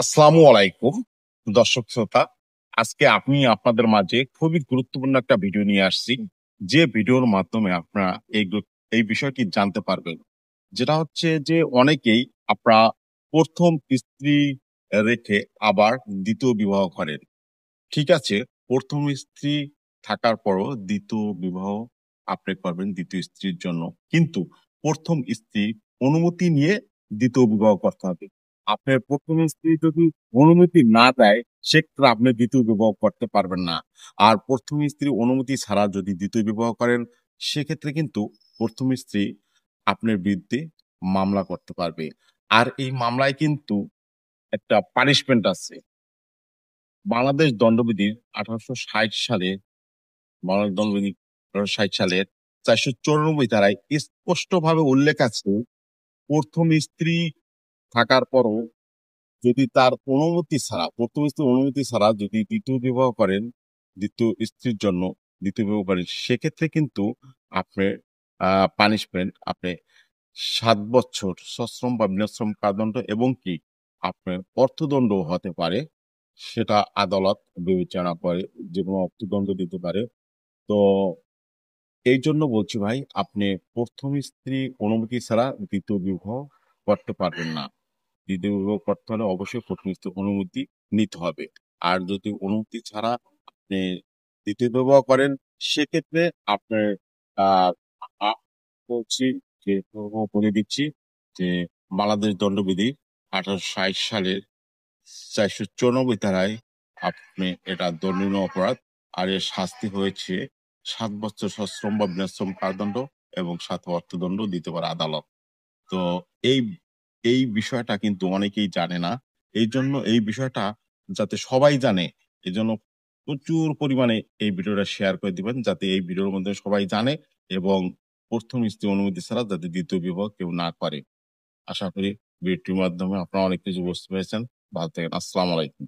আসসালামু আলাইকুম দর্শক শ্রোতা। আজকে আমি আপনাদের মাঝে খুবই গুরুত্বপূর্ণ একটা ভিডিও নিয়ে আসছি, যে ভিডিওর মাধ্যমে আপনারা এই বিষয়টি জানতে পারবেন। যেটা হচ্ছে যে অনেকেই আপনারা প্রথম স্ত্রী রেখে আবার দ্বিতীয় বিবাহ করেন। ঠিক আছে, প্রথম স্ত্রী থাকার পরও দ্বিতীয় বিবাহ আপনি করবেন দ্বিতীয় স্ত্রীর জন্য, কিন্তু প্রথম স্ত্রী অনুমতি নিয়ে দ্বিতীয় বিবাহ করতে হবে। আপনার প্রথম স্ত্রী যদি অনুমতি না দেয়, সেক্ষেত্রে আপনি দ্বিতীয় বিবাহ করতে পারবেন না। আর প্রথম স্ত্রী অনুমতি ছাড়া যদি দ্বিতীয় বিবাহ করেন, সেক্ষেত্রে কিন্তু প্রথম স্ত্রী আপনার বিরুদ্ধে মামলা করতে পারবে। আর এই মামলায় কিন্তু একটা পানিশমেন্ট আছে। বাংলাদেশ দণ্ডবিধির 1860 সালে, বাংলাদেশ দণ্ডবিধি 1860 সালের 494 ধারায় স্পষ্ট ভাবে উল্লেখ আছে, প্রথম স্ত্রী থাকার পরও যদি তার অনুমতি ছাড়া, প্রথম স্ত্রীর অনুমতি ছাড়া যদি দ্বিতীয় বিবাহ করেন, দ্বিতীয় স্ত্রীর জন্য দ্বিতীয় বিবাহ করেন, সেক্ষেত্রে কিন্তু আপনার পানিশমেন্ট আপনি 7 বছর সশ্রম বা বিনাশ্রম কারাদণ্ড এবং কি আপনার অর্থদণ্ড হতে পারে। সেটা আদালত বিবেচনা করে, যে কোনো অর্থদণ্ড দিতে পারে। তো এই জন্য বলছি ভাই, আপনি প্রথম স্ত্রী অনুমতি ছাড়া দ্বিতীয় বিবাহ করতে পারবেন না। দ্বিতীয় বিবাহ করতে হলে অবশ্যই প্রথম স্ত্রীর অনুমতি নিতে হবে। আর যদি অনুমতি ছাড়া আপনি দ্বিতীয় বিবাহ করেন, সেক্ষেত্রে আপনার আহ আ- বলছি যে বলে দিচ্ছি যে বাংলাদেশ দণ্ডবিধি 1860 সালের 494 ধারায় আপনি এটা দণ্ডনীয় অপরাধ। আর এর শাস্তি হয়েছে 7 বছর সশ্রম বা বিনাশ্রম কারাদণ্ড এবং সাথে অর্থদণ্ড দিতে পারে আদালত। তো এই এই বিষয়টা কিন্তু অনেকেই জানে না। এই জন্য এই বিষয়টা যাতে সবাই জানে, এই জন্য প্রচুর পরিমাণে এই ভিডিওটা শেয়ার করে দিবেন, যাতে এই ভিডিওর মধ্যে সবাই জানে এবং প্রথম স্ত্রী অনুমতি ছাড়া যাতে দ্বিতীয় বিবাহ কেউ না করে। আশা করি ভিডিওটির মাধ্যমে আপনারা অনেক কিছু বুঝতে পেরেছেন। ভালো থাকেন। আসসালামু আলাইকুম।